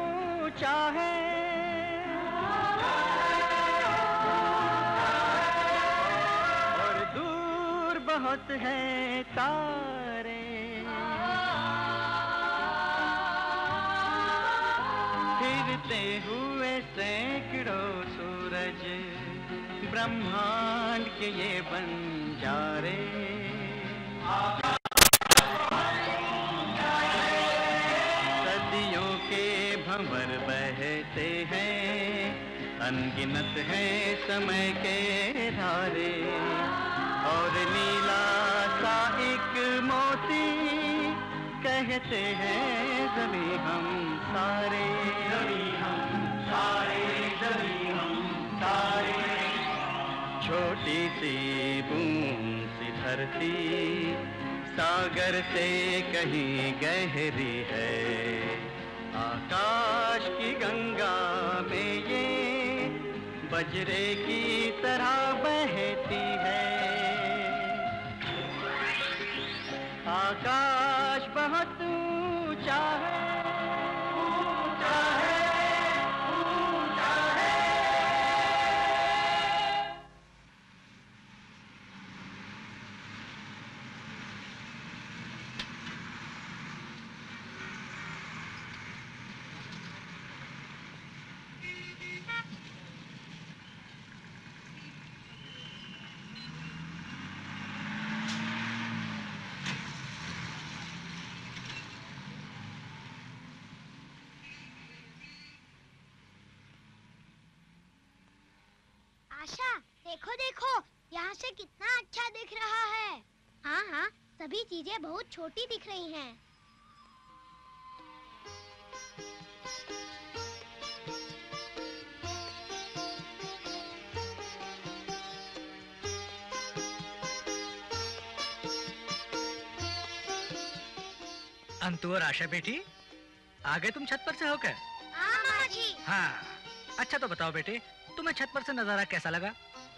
ऊंचा है, और दूर बहुत है तारे, फिरते हुए सैकड़ों सूरज, ब्रह्मांड के ये बंजारे। सदियों के भंवर बहते हैं, अनगिनत है समय के धारे, और नीला सा एक मोती कहते हैं ज़मीं हम सारे, ज़मीं हम सारे, ज़मीं हम सारे। छोटी सी बूंद सी धरती सागर से कहीं गहरी है, आकाश की गंगा में ये बजरे की तरह बहती है। आकाश बहुत ऊंचा है, ऊंचा है, ऊंचा है। आशा, देखो देखो, यहाँ से कितना अच्छा दिख रहा है। हाँ हाँ, सभी चीजें बहुत छोटी दिख रही हैं। अंतु और आशा बेटी, आ गए तुम छत पर से होकर? हाँ मामा जी। हाँ, अच्छा तो बताओ बेटे, तुम्हें छत पर से नजारा कैसा लगा?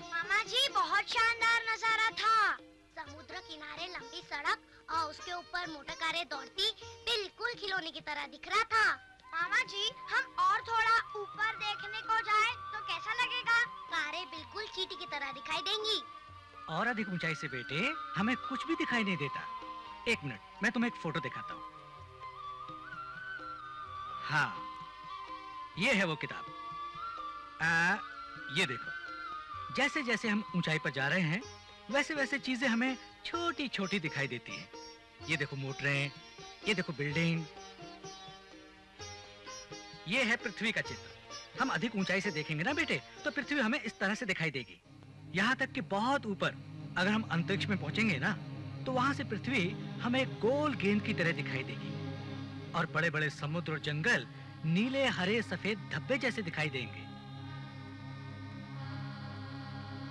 मामा जी, बहुत शानदार नजारा था। समुद्र किनारे लंबी सड़क और उसके ऊपर मोटर कारें दौड़ती बिल्कुल खिलौने की तरह दिख रहा था। मामा जी, हम और थोड़ा ऊपर देखने को जाए तो कैसा लगेगा? कारें बिल्कुल चींटी की तरह दिखाई देंगी। और अधिक ऊंचाई से बेटे हमें कुछ भी दिखाई नहीं देता। एक मिनट, मैं तुम्हें एक फोटो दिखाता हूँ। हाँ, ये है वो किताब। ये देखो, जैसे जैसे हम ऊंचाई पर जा रहे हैं वैसे वैसे चीजें हमें छोटी छोटी दिखाई देती हैं। ये देखो मोटरें, ये देखो बिल्डिंग। ये है पृथ्वी का चित्र। हम अधिक ऊंचाई से देखेंगे ना बेटे तो पृथ्वी हमें इस तरह से दिखाई देगी। यहाँ तक कि बहुत ऊपर अगर हम अंतरिक्ष में पहुंचेंगे ना तो वहां से पृथ्वी हमें एक गोल गेंद की तरह दिखाई देगी, और बड़े बड़े समुद्र और जंगल नीले हरे सफेद धब्बे जैसे दिखाई देंगे।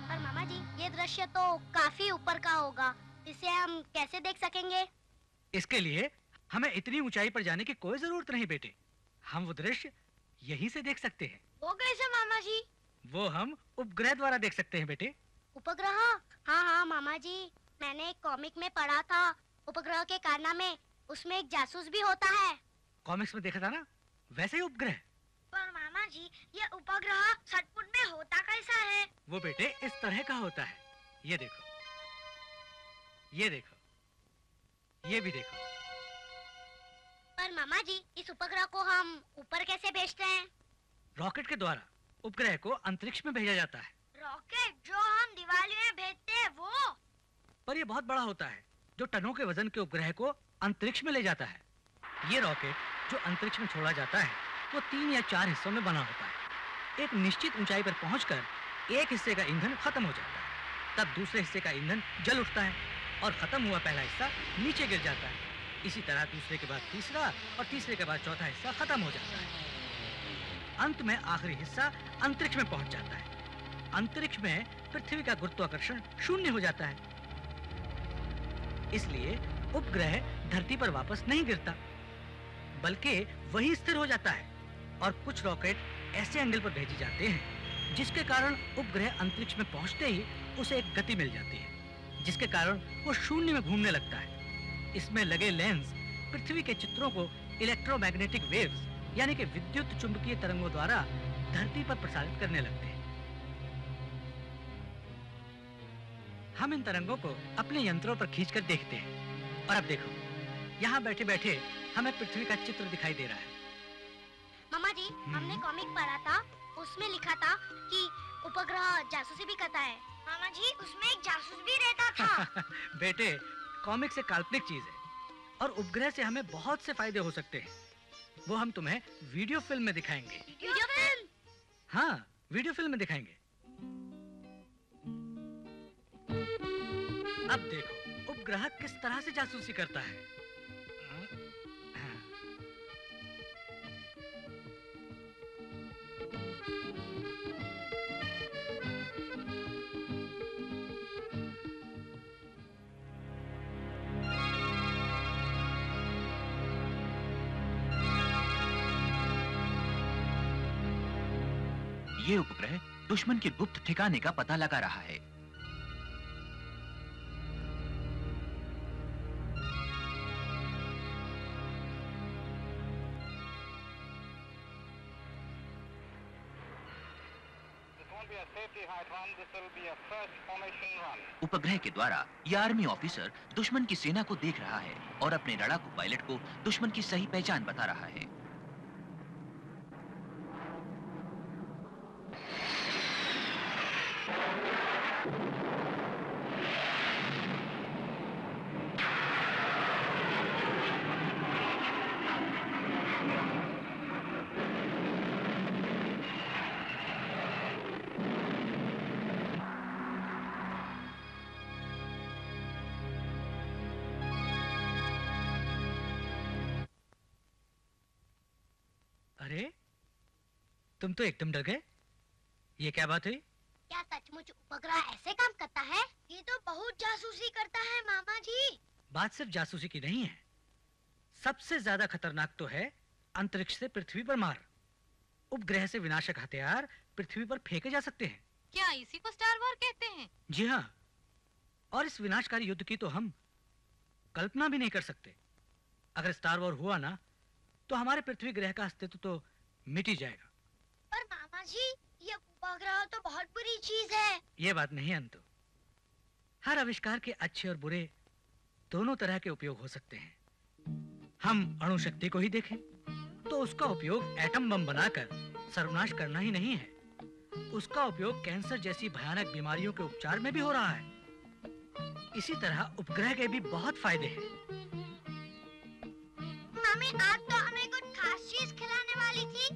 पर मामा जी, ये दृश्य तो काफी ऊपर का होगा, इसे हम कैसे देख सकेंगे? इसके लिए हमें इतनी ऊंचाई पर जाने की कोई जरूरत नहीं बेटे। हम वो दृश्य यहीं से देख सकते हैं। वो कैसे मामा जी? वो हम उपग्रह द्वारा देख सकते हैं बेटे। उपग्रह? हाँ हाँ मामा जी, मैंने एक कॉमिक में पढ़ा था उपग्रह के कारनामे। उसमें एक जासूस भी होता है। कॉमिक्स में देखा था ना, वैसे ही उपग्रह। पर मामा जी, ये उपग्रह सचमुच में होता कैसा है? वो बेटे इस तरह का होता है। ये देखो, ये देखो, ये भी देखो। पर मामा जी, इस उपग्रह को हम ऊपर कैसे भेजते हैं? रॉकेट के द्वारा उपग्रह को अंतरिक्ष में भेजा जाता है। रॉकेट जो हम दिवाली में भेजते हैं वो? पर ये बहुत बड़ा होता है, जो टनों के वजन के उपग्रह को अंतरिक्ष में ले जाता है। ये रॉकेट जो अंतरिक्ष में छोड़ा जाता है वो 3 या 4 हिस्सों में बना होता है। एक निश्चित ऊंचाई पर पहुंचकर एक हिस्से का ईंधन खत्म हो जाता है, तब दूसरे हिस्से का ईंधन जल उठता है और खत्म हुआ पहला हिस्सा नीचे गिर जाता है। इसी तरह दूसरे के बाद तीसरा और तीसरे के बाद चौथा हिस्सा खत्म हो जाता है। अंत में आखिरी हिस्सा अंतरिक्ष में पहुंच जाता है। अंतरिक्ष में पृथ्वी का गुरुत्वाकर्षण शून्य हो जाता है, इसलिए उपग्रह धरती पर वापस नहीं गिरता बल्कि वहीं स्थिर हो जाता है। और कुछ रॉकेट ऐसे एंगल पर भेजे जाते हैं जिसके कारण उपग्रह अंतरिक्ष में पहुंचते ही उसे एक गति मिल जाती है, जिसके कारण वो शून्य में घूमने लगता है। इसमें लगे लेंस पृथ्वी के चित्रों को इलेक्ट्रोमैग्नेटिक वेव्स यानी कि विद्युत चुंबकीय तरंगों द्वारा धरती पर प्रसारित करने लगते हैं। हम इन तरंगों को अपने यंत्रों पर खींचकर देखते हैं। और अब देखो, यहाँ बैठे बैठे हमें पृथ्वी का चित्र दिखाई दे रहा है। मामा जी, हमने कॉमिक पढ़ा था, उसमें लिखा था कि उपग्रह जासूसी भी करता है। मामा जी, उसमें एक जासूस भी रहता था। बेटे, कॉमिक से काल्पनिक चीज है और उपग्रह से हमें बहुत से फायदे हो सकते हैं। वो हम तुम्हें वीडियो फिल्म में दिखाएंगे। Video film? हाँ, वीडियो फिल्म में दिखाएंगे। अब देखो उपग्रह किस तरह से जासूसी करता है। ये उपग्रह दुश्मन के गुप्त ठिकाने का पता लगा रहा है। उपग्रह के द्वारा यह आर्मी ऑफिसर दुश्मन की सेना को देख रहा है और अपने लड़ाकू पायलट को दुश्मन की सही पहचान बता रहा है। अरे, तुम तो एकदम डर गए। ये क्या बात हुई? क्या सचमुच उपग्रह ऐसे काम करता है? ये तो बहुत जासूसी करता है मामा जी। बात सिर्फ जासूसी की नहीं है, सबसे ज्यादा खतरनाक तो है अंतरिक्ष से पृथ्वी पर मार। उपग्रह से विनाशक हथियार पृथ्वी पर फेंके जा सकते हैं। क्या इसी को स्टार वॉर कहते हैं? जी हाँ, और इस विनाशकारी युद्ध की तो हम कल्पना भी नहीं कर सकते। अगर स्टार वॉर हुआ ना, तो हमारे पृथ्वी ग्रह का अस्तित्व तो मिट ही जाएगा। पर मामा जी, ये उपग्रह तो बहुत बुरी चीज है। ये बात नहीं अंतु। हर आविष्कार के अच्छे और बुरे दोनों तरह के उपयोग हो सकते हैं। हम अणु शक्ति को ही देखें तो उसका उपयोग एटम बम बनाकर सर्वनाश करना ही नहीं है, उसका उपयोग कैंसर जैसी भयानक बीमारियों के उपचार में भी हो रहा है। इसी तरह उपग्रह के भी बहुत फायदे हैं। मम्मी, आज तो हमें कुछ खास चीज खिलाने वाली थी।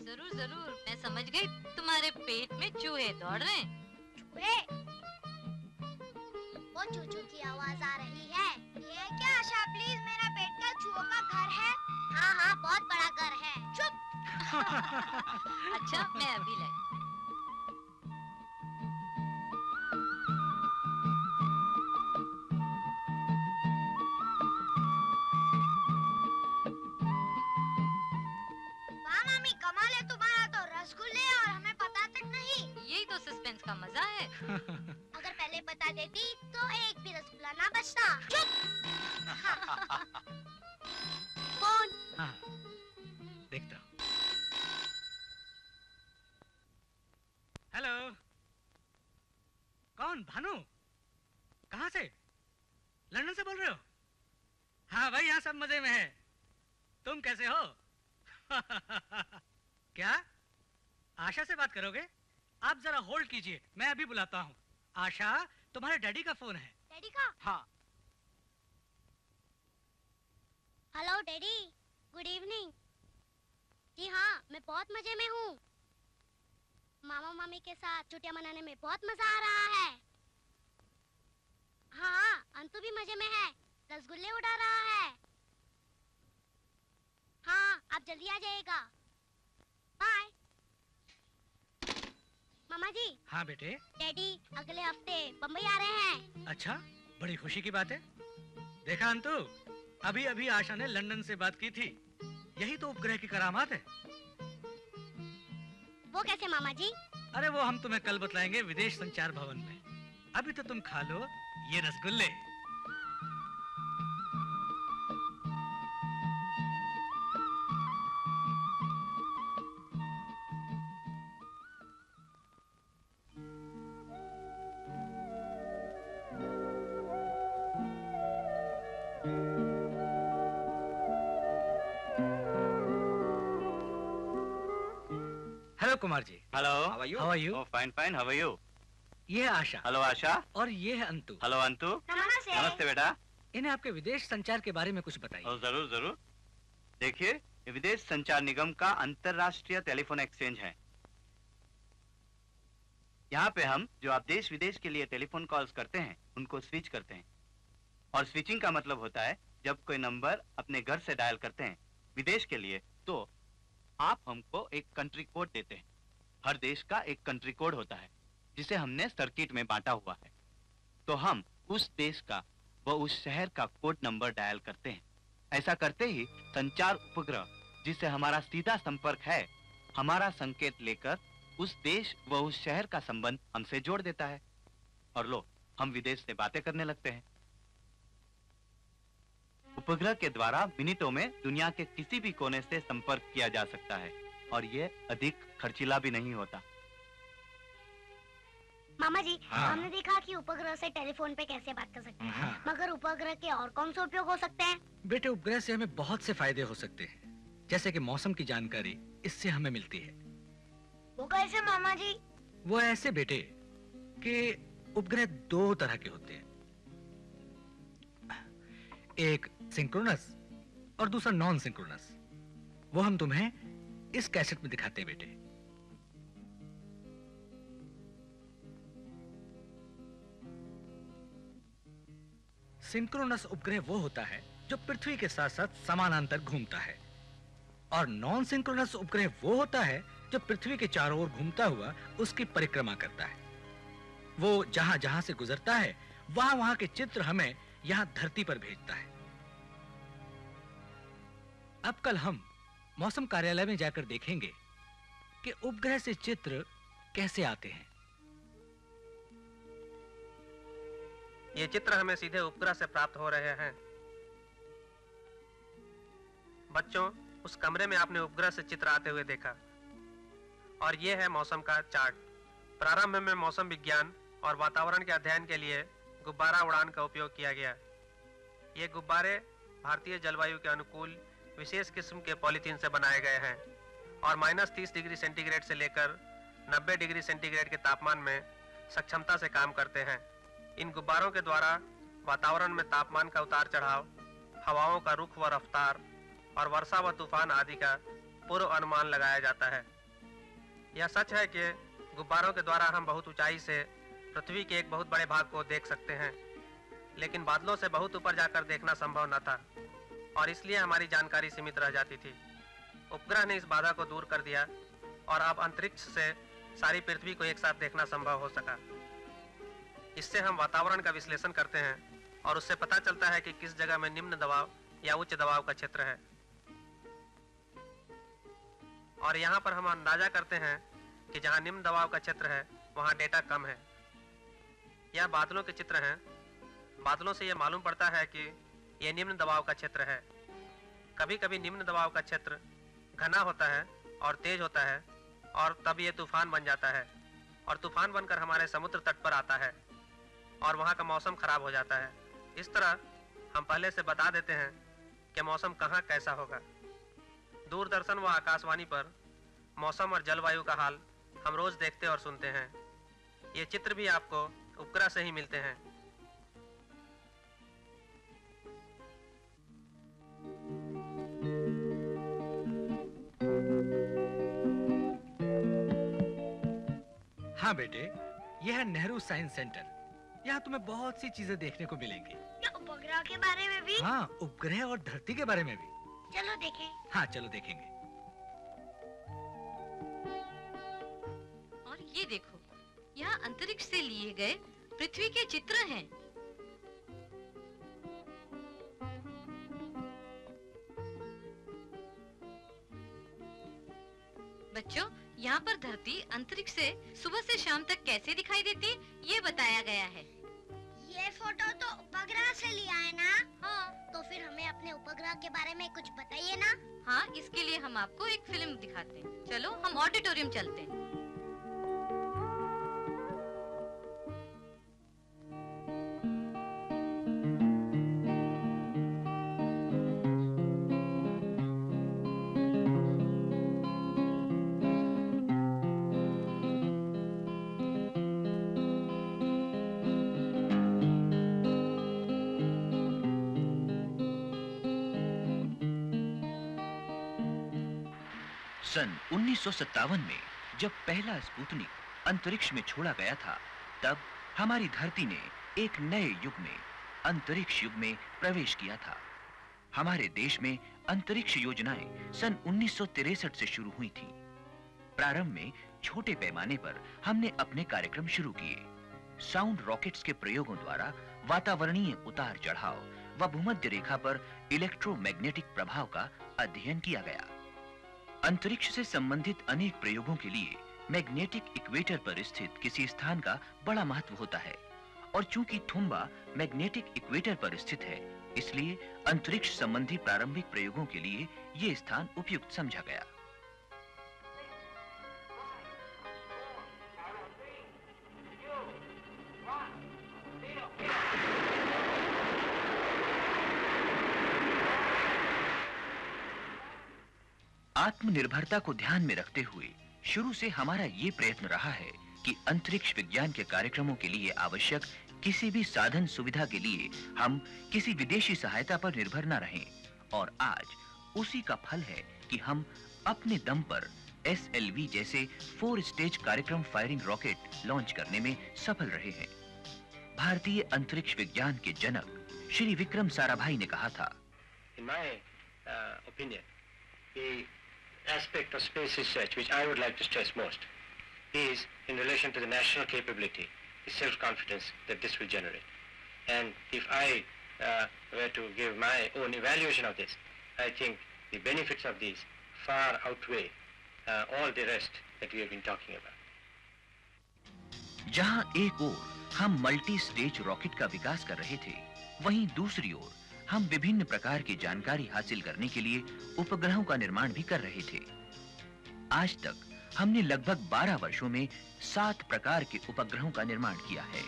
जरूर जरूर, मैं समझ गई, तुम्हारे पेट में चूहे दौड़ रहे हैं। चूहे? वो चूचू की आवाज आ रही है। ये क्या आशा, प्लीज, मेरा पेट का चूहों का घर है। हाँ हाँ, बहुत बड़ा घर है। चुप। अच्छा, मैं अभी लाई। वाह मामी, कमाल है तुम्हारा तो, रसगुल्ले और हमें पता तक नहीं। यही तो सस्पेंस का मजा है। अगर पहले बता देती तो एक भी रसगुल्ला ना बचता। चुप। कौन? हाँ, देखता हूँ। हेलो, कौन? भानु? कहाँ से? लंदन से बोल रहे हो? हाँ भाई, यहाँ सब मजे में है। तुम कैसे हो? क्या? आशा से बात करोगे? आप जरा होल्ड कीजिए, मैं अभी बुलाता हूँ। आशा, तुम्हारे डैडी का फोन है। डैडी का? हाँ। Hello daddy, good evening. जी हाँ, मैं बहुत मजे में हूँ। मामा मामी के साथ छुट्टियां मनाने में बहुत मजा आ रहा है। हाँ, अंतु भी मजे में है, रसगुल्ले उड़ा रहा है। हाँ, आप जल्दी आ जाइएगा। बाय। मामा जी। हाँ बेटे। डैडी अगले हफ्ते बम्बई आ रहे हैं। अच्छा, बड़ी खुशी की बात है। देखा अंतु, अभी अभी आशा ने लंदन से बात की थी। यही तो उपग्रह की करामात है। वो कैसे मामा जी? अरे वो हम तुम्हें कल बतलाएंगे विदेश संचार भवन में। अभी तो तुम खा लो ये रसगुल्ले। Hello Kumar ji. Hello, how are you? Oh fine fine, how are you? ये है आशा। हेलो आशा। और ये है अंतु। हेलो अंतु। नमस्ते। नमस्ते बेटा। इन्हें आपके विदेश संचार के बारे में कुछ बताइए। और जरूर जरूर। देखिए, ये विदेश संचार निगम का अंतर्राष्ट्रीय टेलीफोन एक्सचेंज है। यहाँ पे हम जो आप देश विदेश के लिए टेलीफोन कॉल्स करते हैं उनको स्विच करते हैं। और स्विचिंग का मतलब होता है जब कोई नंबर अपने घर से डायल करते हैं विदेश के लिए, तो आप हमको एक कंट्री कोड देते हैं। हर देश का एक कंट्री कोड होता है जिसे हमने सर्किट में बांटा हुआ है। तो हम उस देश का व उस शहर का कोड नंबर डायल करते हैं। ऐसा करते ही संचार उपग्रह जिससे हमारा सीधा संपर्क है, हमारा संकेत लेकर उस देश व उस शहर का संबंध हमसे जोड़ देता है। और लो, हम विदेश से बातें करने लगते हैं। उपग्रह के द्वारा मिनटों में दुनिया के किसी भी कोने से संपर्क किया जा सकता है और ये अधिक खर्चीला भी नहीं होता। मामा जी, हाँ। हमने देखा कि उपग्रह से टेलीफोन पे कैसे बात कर सकते हैं, हाँ। मगर उपग्रह के और कौन से उपयोग हो सकते हैं? बेटे, उपग्रह से हमें बहुत से फायदे हो सकते हैं, जैसे कि मौसम की जानकारी इससे हमें मिलती है। वो कैसे मामा जी? वो ऐसे बेटे कि उपग्रह दो तरह के होते हैं, एक सिंक्रोनस और दूसरा नॉन सिंक्रोनस। वो हम तुम्हें इस कैसेट में दिखाते हैं बेटे। सिंक्रोनस उपग्रह वो होता है जो पृथ्वी के साथ साथ समानांतर घूमता है, और नॉन सिंक्रोनस उपग्रह वो होता है जो पृथ्वी के चारों ओर घूमता हुआ उसकी परिक्रमा करता है। वो जहां जहां से गुजरता है वहां वहां के चित्र हमें यहां धरती पर भेजता है। अब कल हम मौसम कार्यालय में जाकर देखेंगे कि उपग्रह से चित्र कैसे आते हैं। ये चित्र हमें सीधे उपग्रह से प्राप्त हो रहे हैं। बच्चों, उस कमरे में आपने उपग्रह से चित्र आते हुए देखा, और ये है मौसम का चार्ट। प्रारंभ में मौसम विज्ञान और वातावरण के अध्ययन के लिए गुब्बारा उड़ान का उपयोग किया गया। ये गुब्बारे भारतीय जलवायु के अनुकूल विशेष किस्म के पॉलीथीन से बनाए गए हैं और -30 डिग्री सेंटीग्रेड से लेकर 90 डिग्री सेंटीग्रेड के तापमान में सक्षमता से काम करते हैं। इन गुब्बारों के द्वारा वातावरण में तापमान का उतार चढ़ाव, हवाओं का रुख व रफ्तार और वर्षा व तूफान आदि का पूर्व अनुमान लगाया जाता है। यह सच है कि गुब्बारों के द्वारा हम बहुत ऊंचाई से पृथ्वी के एक बहुत बड़े भाग को देख सकते हैं, लेकिन बादलों से बहुत ऊपर जाकर देखना संभव न था और इसलिए हमारी जानकारी सीमित रह जाती थी। उपग्रह ने इस बाधा को दूर कर दिया और अब अंतरिक्ष से सारी पृथ्वी को एक साथ देखना संभव हो सका। इससे हम वातावरण का विश्लेषण करते हैं और उससे पता चलता है कि किस जगह में निम्न दबाव या उच्च दबाव का क्षेत्र है, और यहाँ पर हम अंदाजा करते हैं कि जहाँ निम्न दबाव का क्षेत्र है वहाँ डेटा कम है। यह बादलों के चित्र हैं। बादलों से यह मालूम पड़ता है कि यह निम्न दबाव का क्षेत्र है। कभी कभी निम्न दबाव का क्षेत्र घना होता है और तेज होता है, और तब यह तूफान बन जाता है और तूफान बनकर हमारे समुद्र तट पर आता है और वहाँ का मौसम खराब हो जाता है। इस तरह हम पहले से बता देते हैं कि मौसम कहाँ कैसा होगा। दूरदर्शन व आकाशवाणी पर मौसम और जलवायु का हाल हम रोज देखते और सुनते हैं। ये चित्र भी आपको उपग्रह से ही मिलते हैं। हाँ बेटे, यह है नेहरू साइंस सेंटर। यहाँ तुम्हें बहुत सी चीजें देखने को मिलेंगी। क्या उपग्रह के बारे में भी? हाँ, उपग्रह और धरती के बारे में भी। चलो देखें। हाँ, चलो देखेंगे। और ये देखो, यहाँ अंतरिक्ष से लिए गए पृथ्वी के चित्र हैं। बच्चों, यहाँ पर धरती अंतरिक्ष से सुबह से शाम तक कैसे दिखाई देती है, ये बताया गया है। ये फोटो तो उपग्रह से लिया है ना? हाँ। तो फिर हमें अपने उपग्रह के बारे में कुछ बताइए ना। हाँ, इसके लिए हम आपको एक फिल्म दिखाते हैं। चलो, हम ऑडिटोरियम चलते हैं। सन 1957 में जब पहला स्पुतनिक अंतरिक्ष में छोड़ा गया था, तब हमारी धरती ने एक नए युग में, अंतरिक्ष युग में प्रवेश किया था। हमारे देश में अंतरिक्ष योजनाएं सन 1963 से शुरू हुई थीं। प्रारंभ में छोटे पैमाने पर हमने अपने कार्यक्रम शुरू किए। साउंड रॉकेट्स के प्रयोगों द्वारा वातावरणीय उतार चढ़ाव व भूमध्य रेखा पर इलेक्ट्रोमैग्नेटिक प्रभाव का अध्ययन किया गया। अंतरिक्ष से संबंधित अनेक प्रयोगों के लिए मैग्नेटिक इक्वेटर पर स्थित किसी स्थान का बड़ा महत्व होता है, और चूंकि थुम्बा मैग्नेटिक इक्वेटर पर स्थित है, इसलिए अंतरिक्ष संबंधी प्रारंभिक प्रयोगों के लिए यह स्थान उपयुक्त समझा गया। आत्मनिर्भरता को ध्यान में रखते हुए शुरू से हमारा ये प्रयत्न रहा है कि अंतरिक्ष विज्ञान के कार्यक्रमों के लिए आवश्यक किसी भी साधन सुविधा के लिए हम किसी विदेशी सहायता पर निर्भर न रहें, और आज उसी का फल है कि हम अपने दम पर SLV जैसे 4 स्टेज कार्यक्रम फायरिंग रॉकेट लॉन्च करने में सफल रहे हैं। भारतीय अंतरिक्ष विज्ञान के जनक श्री विक्रम साराभाई ने कहा था, In my opinion, the aspect of space research which I would like to stress most is in relation to the national capability, the self-confidence that this will generate. And if I were to give my own evaluation of this, I think the benefits of these far outweigh all the rest that we have been talking about. जहां एक ओर हम multi stage rocket का विकास कर रहे थे, वहीं दूसरी ओर हम विभिन्न प्रकार की जानकारी हासिल करने के लिए उपग्रहों का निर्माण भी कर रहे थे। आज तक हमने लगभग 12 वर्षों में 7 प्रकार के उपग्रहों का निर्माण किया है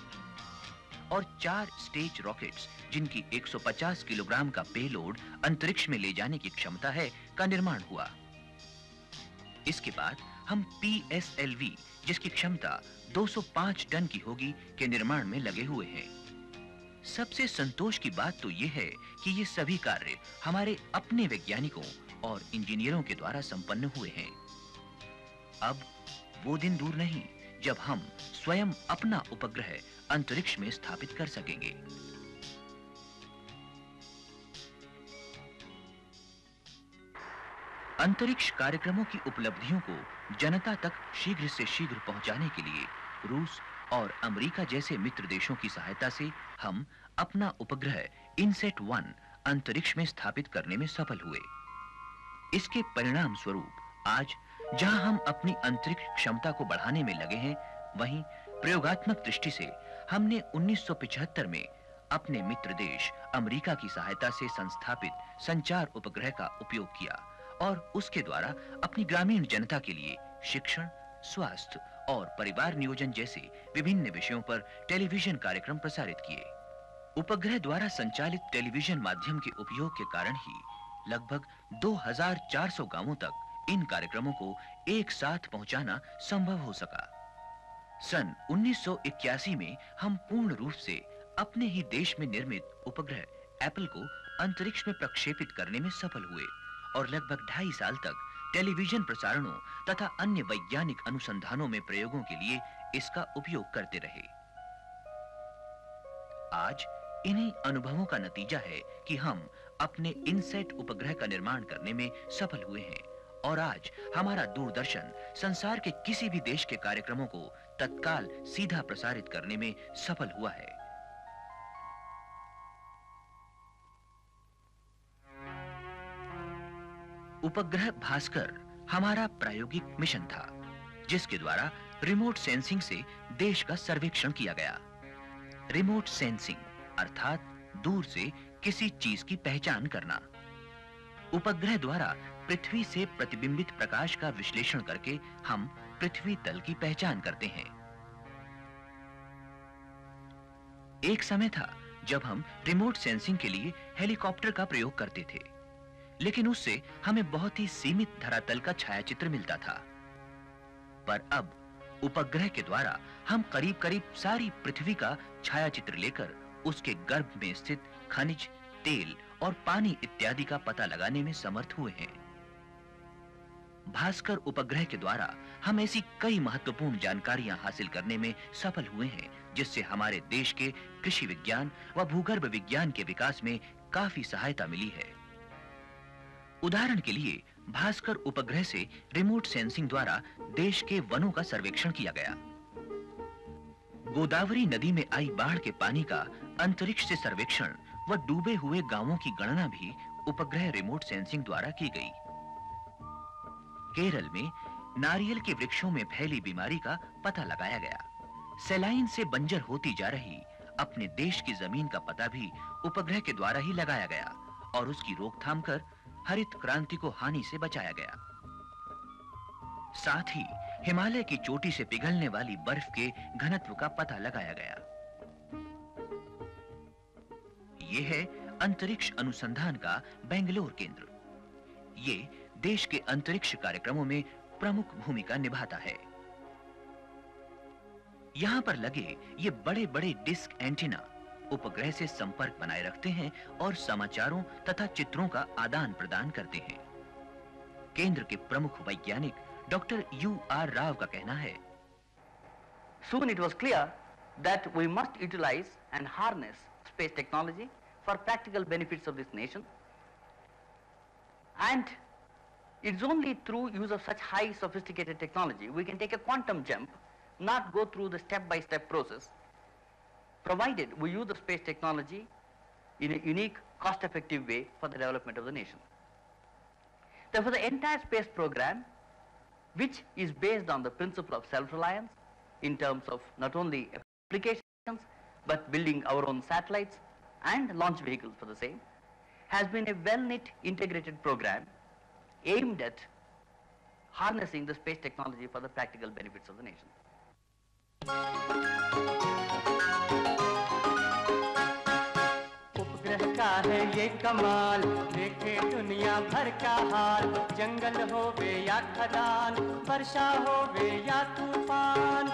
और 4 स्टेज रॉकेट्स, जिनकी 150 किलोग्राम का पेलोड अंतरिक्ष में ले जाने की क्षमता है, का निर्माण हुआ। इसके बाद हम PSLV, जिसकी क्षमता 205 टन की होगी, के निर्माण में लगे हुए हैं। सबसे संतोष की बात तो यह है कि ये सभी कार्य हमारे अपने वैज्ञानिकों और इंजीनियरों के द्वारा संपन्न हुए हैं। अब वो दिन दूर नहीं जब हम स्वयं अपना उपग्रह अंतरिक्ष में स्थापित कर सकेंगे। अंतरिक्ष कार्यक्रमों की उपलब्धियों को जनता तक शीघ्र से शीघ्र पहुंचाने के लिए रूस और अमेरिका जैसे मित्र देशों की सहायता से हम अपना उपग्रह इनसेट 1 अंतरिक्ष में स्थापित करने में सफल हुए। इसके परिणाम स्वरूप आज जहां हम अपनी अंतरिक्ष क्षमता को बढ़ाने में लगे हैं, वहीं प्रयोगात्मक दृष्टि से हमने 1975 में अपने मित्र देश अमेरिका की सहायता से संस्थापित संचार उपग्रह का उपयोग किया और उसके द्वारा अपनी ग्रामीण जनता के लिए शिक्षण, स्वास्थ्य और परिवार नियोजन जैसे विभिन्न विषयों पर टेलीविजन कार्यक्रम प्रसारित किए। उपग्रह द्वारा संचालित टेलीविजन माध्यम के उपयोग के कारण ही लगभग 2400 गांवों तक इन कार्यक्रमों को एक साथ पहुंचाना संभव हो सका। सन 1981 में हम पूर्ण रूप से अपने ही देश में निर्मित उपग्रह एप्पल को अंतरिक्ष में प्रक्षेपित करने में सफल हुए और लगभग 2.5 साल तक टेलीविजन प्रसारणों तथा अन्य वैज्ञानिक अनुसंधानों में प्रयोगों के लिए इसका उपयोग करते रहे। आज इन्हीं अनुभवों का नतीजा है कि हम अपने इनसेट उपग्रह का निर्माण करने में सफल हुए हैं और आज हमारा दूरदर्शन संसार के किसी भी देश के कार्यक्रमों को तत्काल सीधा प्रसारित करने में सफल हुआ है। उपग्रह भास्कर हमारा प्रायोगिक मिशन था, जिसके द्वारा रिमोट सेंसिंग से देश का सर्वेक्षण किया गया। रिमोट सेंसिंग अर्थात दूर से किसी चीज की पहचान करना। उपग्रह द्वारा पृथ्वी से प्रतिबिंबित प्रकाश का विश्लेषण करके हम पृथ्वी तल की पहचान करते हैं। एक समय था जब हम रिमोट सेंसिंग के लिए हेलीकॉप्टर का प्रयोग करते थे, लेकिन उससे हमें बहुत ही सीमित धरातल का छायाचित्र मिलता था। पर अब उपग्रह के द्वारा हम करीब-करीब सारी पृथ्वी का छायाचित्र लेकर उसके गर्भ में स्थित खनिज, तेल और पानी इत्यादि का पता लगाने में समर्थ हुए हैं। भास्कर उपग्रह के द्वारा हम ऐसी कई महत्वपूर्ण जानकारियां हासिल करने में सफल हुए हैं जिससे हमारे देश के कृषि विज्ञान व भूगर्भ विज्ञान के विकास में काफी सहायता मिली है। उदाहरण के लिए भास्कर उपग्रह से रिमोट सेंसिंग द्वारा देश के वनों का सर्वेक्षण किया गया। गोदावरी नदी में आई बाढ़ के पानी का अंतरिक्ष से सर्वेक्षण व डूबे हुए गांवों की गणना भी उपग्रह रिमोट सेंसिंग द्वारा की गई। केरल में नारियल के वृक्षों में फैली बीमारी का पता लगाया गया। सैलाइन से बंजर होती जा रही अपने देश की जमीन का पता भी उपग्रह के द्वारा ही लगाया गया और उसकी रोकथाम कर हरित क्रांति को हानि से बचाया गया। साथ ही हिमालय की चोटी से पिघलने वाली बर्फ के घनत्व का पता लगाया गया। यह है अंतरिक्ष अनुसंधान का बेंगलोर केंद्र। ये देश के अंतरिक्ष कार्यक्रमों में प्रमुख भूमिका निभाता है। यहां पर लगे ये बड़े-बड़े डिस्क एंटीना उपग्रह से संपर्क बनाए रखते हैं और समाचारों तथा चित्रों का आदान प्रदान करते हैं। केंद्र के प्रमुख वैज्ञानिक डॉक्टर U.R. राव का कहना है, Soon it was clear that we must utilize and harness space technology for practical benefits of this nation. And it's only through use of such high sophisticated technology we can take a quantum jump, not go through the step-by-step process, provided we use the space technology in a unique, cost-effective way for the development of the nation. Therefore, the entire space program, which is based on the principle of self-reliance in terms of not only applications, but building our own satellites and launch vehicles for the same, has been a well-knit, integrated program aimed at harnessing the space technology for the practical benefits of the nation. उपग्रह का है ये कमाल, देखे दुनिया भर का हाल, जंगल होवे या खदान, वर्षा होवे या तूफान,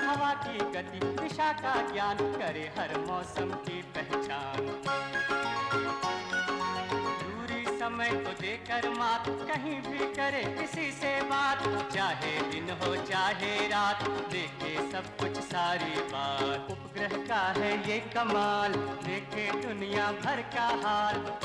हवा की गति दिशा का ज्ञान, करे हर मौसम की पहचान। दूरी समय को देकर मात, कहीं भी करे किसी से बात, चाहे दिन हो चाहे रात, देखे सब कुछ सारी बात। उपग्रह का है ये कमाल, देखे दुनिया भर का हाल।